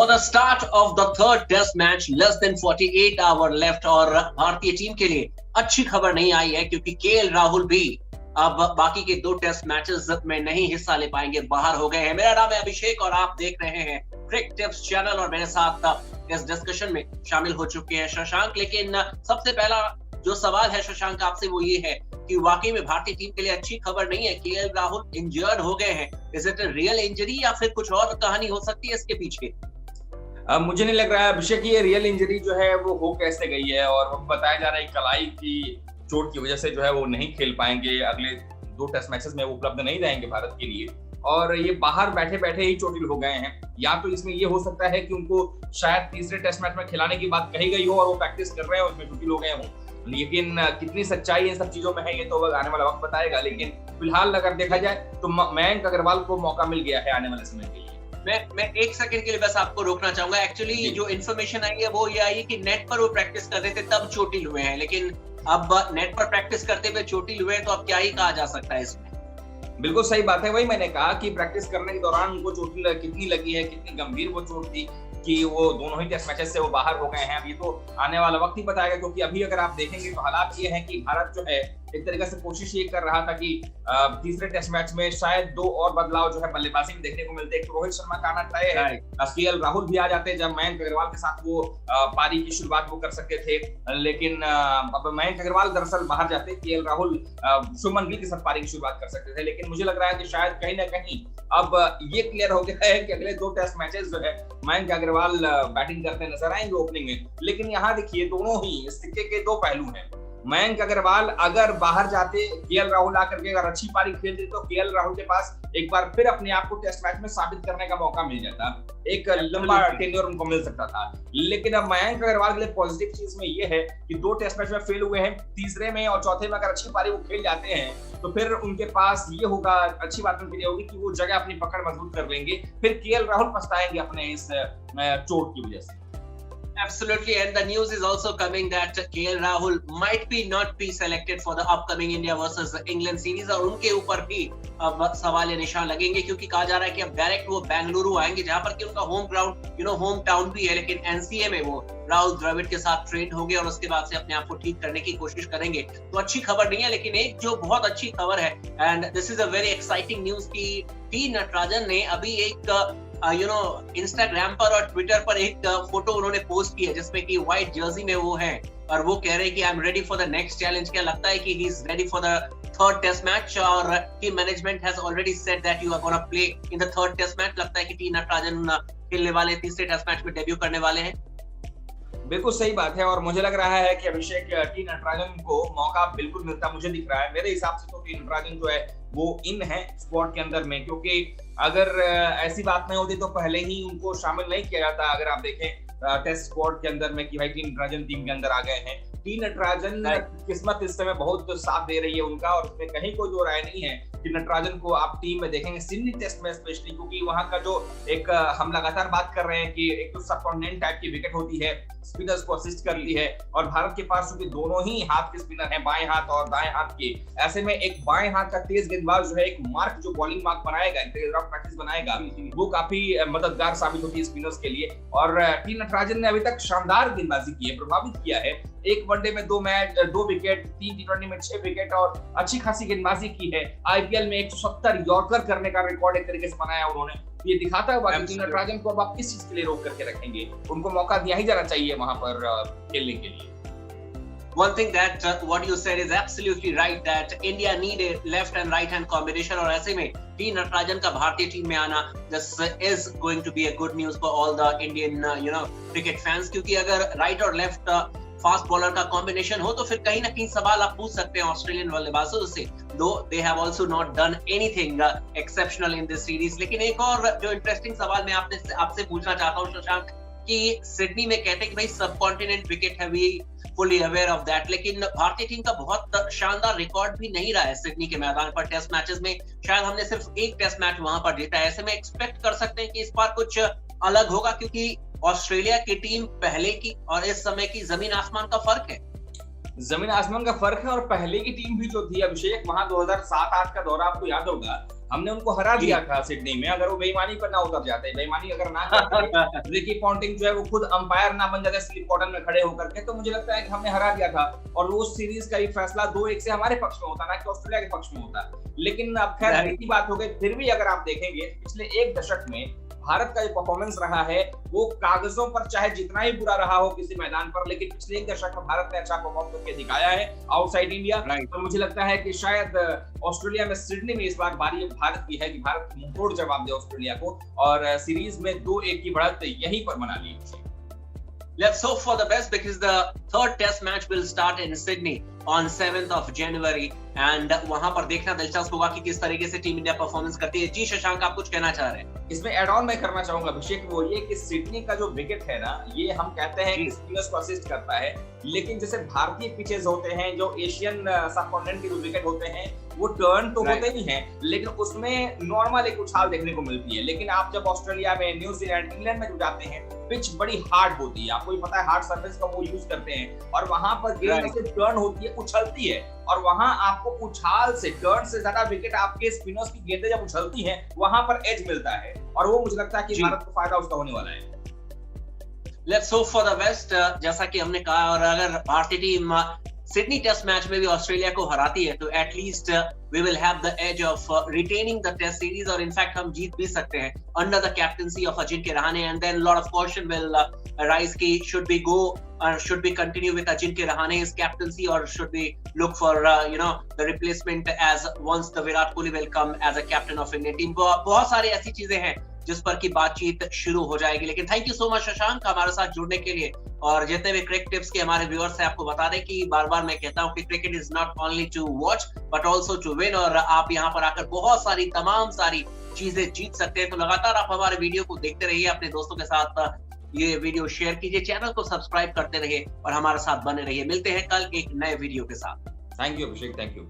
For the start of the third test match, less than 48 hour left और भारतीय team के लिए अच्छी खबर नहीं आई है क्योंकि केएल राहुल भी अब बाकी के 2 टेस्ट मैचेस में नहीं हिस्सा ले पाएंगे, बाहर हो गए हैं। मेरा नाम है अभिषेक और आप देख रहे हैं क्रिक टिप्स चैनल और मेरे साथ इस डिस्कशन में शामिल हो चुके हैं शशांक। लेकिन सबसे पहला जो सवाल है शशांक आपसे वो ये है कि वाकई में भारतीय टीम के लिए अच्छी खबर नहीं है, केएल राहुल इंजर्ड हो गए हैं। Is it a real injury या फिर कुछ और कहानी हो सकती है इसके पीछे? मुझे नहीं लग रहा है अभिषेक ये रियल इंजरी जो है वो हो कैसे गई है, और बताया जा रहा है कलाई की चोट की वजह से जो है वो नहीं खेल पाएंगे, अगले 2 टेस्ट मैचेस में वो उपलब्ध नहीं रहेंगे भारत के लिए, और ये बाहर बैठे बैठे ही चोटिल हो गए हैं। या तो इसमें ये हो सकता है कि उनको शायद तीसरे टेस्ट मैच में खिलाने की बात कही गई हो और वो प्रैक्टिस कर रहे हैं, उसमें चोटिल हो गए हों। लेकिन कितनी सच्चाई इन सब चीजों में है ये तो आने वाला वक्त बताएगा। लेकिन फिलहाल अगर देखा जाए तो मयंक अग्रवाल को मौका मिल गया है आने वाले समय के लिए। मैं 1 सेकंड के लिए बस आपको रोकना चाहूंगा। एक्चुअली जो इन्फॉर्मेशन आई है वो ये आई कि नेट पर वो प्रैक्टिस कर रहे थे तब चोटिल हुए हैं, लेकिन अब नेट पर प्रैक्टिस करते हुए चोटिल हुए हैं, तो अब क्या ही कहा जा सकता है इसमें? बिल्कुल सही बात है, वही मैंने कहा कि प्रैक्टिस करने के दौरान उनको चोट कितनी लगी है, कितनी गंभीर वो चोट थी कि वो दोनों ही टेस्ट मैचेस से वो बाहर हो गए हैं। अब ये तो आने वाला वक्त ही बताएगा, क्योंकि अभी अगर आप देखेंगे तो हालात ये हैं कि भारत जो है एक तरीके से कोशिश ये कर रहा था कि तीसरे टेस्ट मैच में शायद 2 और बदलाव जो है बल्लेबाजी में देखने को मिलते। एक रोहित शर्मा का आना तय है, केएल राहुल भी आ जाते जब मयंक अग्रवाल के साथ वो पारी की शुरुआत वो कर सकते थे, लेकिन अब मयंक अग्रवाल दरअसल बाहर जाते, केएल राहुल शुभमन गिल के साथ पारी की शुरुआत कर सकते थे। लेकिन मुझे लग रहा है कि शायद कहीं ना कहीं अब ये क्लियर हो गया है कि अगले 2 टेस्ट मैचेस जो है मयंक अग्रवाल बैटिंग करते नजर आएंगे ओपनिंग में। लेकिन यहाँ देखिए दोनों ही सिक्के के 2 पहलू हैं। मयंक अग्रवाल अगर बाहर जाते, केएल राहुल आकर के अगर अच्छी पारी खेलते तो केएल राहुल के पास एक बार फिर अपने आप को टेस्ट मैच में साबित करने का मौका मिल जाता, एक लंबा टेन्योर उनको मिल सकता था। लेकिन अब मयंक अग्रवाल के लिए पॉजिटिव चीज में ये है कि 2 टेस्ट मैच में फेल हुए हैं, तीसरे में और चौथे में अगर अच्छी पारी वो खेल जाते हैं तो फिर उनके पास ये होगा, अच्छी बात उनके लिए होगी कि वो जगह अपनी पकड़ मजबूत कर लेंगे। फिर केएल राहुल पछताएंगे अपने इस चोट की वजह से। Absolutely, and the news is also coming that KL Rahul might be not be selected for the upcoming India versus England series, और उनके ऊपर भी अब सवाल या निशान लगेंगे क्योंकि कहा जा रहा है कि अब डायरेक्ट वो बेंगलुरु आएंगे जहां पर कि उनका होम ग्राउंड होम टाउन भी है, लेकिन एनसीए में वो राहुल द्रविड़ के साथ ट्रेन होंगे और उसके बाद से अपने आप को ठीक करने की कोशिश करेंगे। तो अच्छी खबर नहीं है, लेकिन एक जो बहुत अच्छी खबर है and this is a very exciting news कि टी नटराजन ने अभी एक इंस्टाग्राम पर और ट्विटर पर एक फोटो उन्होंने पोस्ट की है जिसमें कि व्हाइट जर्सी में वो है और वो कह रहे हैं कि I am ready for the next challenge. क्या लगता है कि he is ready for the third test match और team management has already said that you are gonna play in the third test match? लगता है कि टी नटराजन खेलने वाले तीसरे टेस्ट मैच में डेब्यू करने वाले हैं? बिल्कुल सही बात है, और मुझे लग रहा है कि अभिषेक टी नटराजन को मौका बिल्कुल मिलता मुझे दिख रहा है। मेरे हिसाब से तो टी नटराजन जो है वो इन है स्क्वाड के अंदर में, क्योंकि अगर ऐसी बात नहीं होती तो पहले ही उनको शामिल नहीं किया जाता। अगर आप देखें टेस्ट स्क्वाड के अंदर में कि भाई टी नटराजन टीम के अंदर आ गए हैं। टी नटराजन किस्मत इस समय बहुत साथ दे रही है उनका, और उसमें कहीं कोई 2 राय नहीं है कि नटराजन को आप टीम में देखेंगे सिडनी टेस्ट में स्पेशली, क्योंकि वहां का जो एक हम लगातार बात कर रहे हैं कि एक तो सबकॉन्टिनेंट टाइप की विकेट होती है, स्पिनर्स को असिस्ट करती है, और भारत के पास क्योंकि दोनों ही हाथ के स्पिनर हैं, बाएं हाथ और दाएं हाथ के, ऐसे में एक बाएं हाथ का तेज गेंदबाज जो है एक मार्क जो बॉलिंग मार्क बनाएगा, प्रैक्टिस बनाएगा, वो काफी मददगार साबित होती है स्पिनर्स के लिए। और टी नटराजन ने अभी तक शानदार गेंदबाजी की है, प्रभावित किया है। एक वनडे में 2 मैच 2 विकेट, 3 टी20 में 6 विकेट और अच्छी खासी गेंदबाजी की है। आईपीएल में 170 यॉर्कर करने का रिकॉर्ड एक तरीके से बनाया उन्होंने। ये दिखाता है कि नटराजन को अब आप किस चीज के लिए रोक करके रखेंगे, उनको मौका दिया ही जाना चाहिए वहां पर खेलने के लिए। One thing that what you said is absolutely right that India need a left and right hand combination, और ऐसे में टी नटराजन का भारतीय टीम में आना this is going to be a good news for all the Indian cricket fans, क्योंकि अगर right और लेफ्ट फास्ट बॉलर का कॉम्बिनेशन हो तो फिर कहीं ना कहीं सवाल आप पूछ सकते हैं ऑस्ट्रेलियन बल्लेबाजों से, दो they have also not done anything exceptional in this series. लेकिन एक और जो इंटरेस्टिंग सवाल मैं आपसे पूछना चाहता हूं शशांक, कि सिडनी में कहते हैं कि भाई सबकॉन्टिनेंट विकेट है, we fully aware of that, लेकिन भारतीय टीम का बहुत शानदार रिकॉर्ड भी नहीं रहा है सिडनी के मैदान पर टेस्ट मैचेस में। शायद हमने सिर्फ 1 टेस्ट मैच वहां पर जीता है। ऐसे में एक्सपेक्ट कर सकते हैं कि इस बार कुछ अलग होगा, क्योंकि ऑस्ट्रेलिया की टीम पहले की और इस समय की जमीन आसमान का फर्क है। जमीन आसमान का फर्क है, और पहले की टीम भी जो थी अभिषेक, वहां 2007-8 का दौरा आपको याद होगा हमने उनको हरा दिया था सिडनी में। अगर वो बेईमानी पर ना उतर जाते, बेईमानी अगर ना करते, रिकी पॉन्टिंग जो है वो खुद अंपायर ना बन जाते स्लिप कॉर्नर में खड़े होकर के, तो मुझे लगता है कि हमने हरा दिया था और वो सीरीज का फैसला 2-1 से हमारे पक्ष में होता, ना कि ऑस्ट्रेलिया के पक्ष में होता। लेकिन अब खैर ऐसी बात हो गई। फिर भी अगर आप देखेंगे पिछले एक दशक में भारत का जो परफॉर्मेंस रहा है वो कागजों पर चाहे जितना ही बुरा रहा हो किसी मैदान पर, लेकिन पिछले एक दशक में भारत ने अच्छा परफॉर्म करके दिखाया है आउटसाइड इंडिया। तो मुझे लगता है कि शायद ऑस्ट्रेलिया में, सिडनी में इस बार बारी भारत की है कि भारत मुंहतोड़ जवाब दे ऑस्ट्रेलिया को और सीरीज में 2-1 की बढ़त यहीं पर बना ली। Let's hope for the best because the third test match will start in Sydney on 7th of January and वहां पर देखना दिलचस्प होगा कि किस तरीके से टीम इंडिया परफॉर्मेंस करती है। जी शशांक, आप कुछ कहना चाह रहे हैं? इसमें एड ऑन मैं करना चाहूंगा अभिषेक, वो ये कि सिडनी का जो विकेट है ना, ये हम कहते हैं कि स्पिनर्स को असिस्ट करता है, लेकिन जैसे भारतीय पिचेस होते हैं, जो एशियन सबकॉन्टिनेंट के जो विकेट होते हैं वो टर्न तो होते ही हैं, लेकिन उसमें नॉर्मल एक उछाल देखने को मिलती है। लेकिन आप जब ऑस्ट्रेलिया में, न्यूजीलैंड, इंग्लैंड में जो जाते हैं, पिच बड़ी हार्ड होती है, आपको भी पता है हार्ड सरफेस का वो यूज करते हैं और वहां पर गेंद से टर्न होती है, उछलती है और वहां आपको उछाल से, टर्न से ज्यादा विकेट आपके स्पिनर्स की गेंदें जब उछलती हैं वहां पर एज मिलता है और वो मुझे लगता है कि भारत को फायदा उसका होने वाला है। Let's hope for the best, जैसा कि हमने कहा, और अगर भारतीय टीम सिडनी टेस्ट मैच में भी ऑस्ट्रेलिया को हराती है तो at least we will have the edge of retaining the test series और इनफैक्ट हम जीत भी सकते हैं under the captaincy of Ajinkya Rahane. And then lot of question will rise की should we continue with Ajinkya Rahane's captaincy or should we look for the replacement as once the Virat Kohli will come as a captain of Indian team। बहुत सारी ऐसी चीजें हैं जिस पर की बातचीत शुरू हो जाएगी। लेकिन thank you so much Shashank हमारे साथ जुड़ने के लिए, और जितने भी क्रिकेट टिप्स के हमारे व्यूअर्स हैं आपको बता दें कि बार बार मैं कहता हूं कि cricket is not only to watch but also to win, और आप यहाँ पर आकर बहुत सारी तमाम सारी चीजें जीत सकते हैं। तो लगातार आप हमारे वीडियो को देखते रहिए, अपने दोस्तों के साथ ये वीडियो शेयर कीजिए, चैनल को सब्सक्राइब करते रहिए और हमारे साथ बने रहिए। मिलते हैं कल एक नए वीडियो के साथ। Thank you Abhishek, thank you.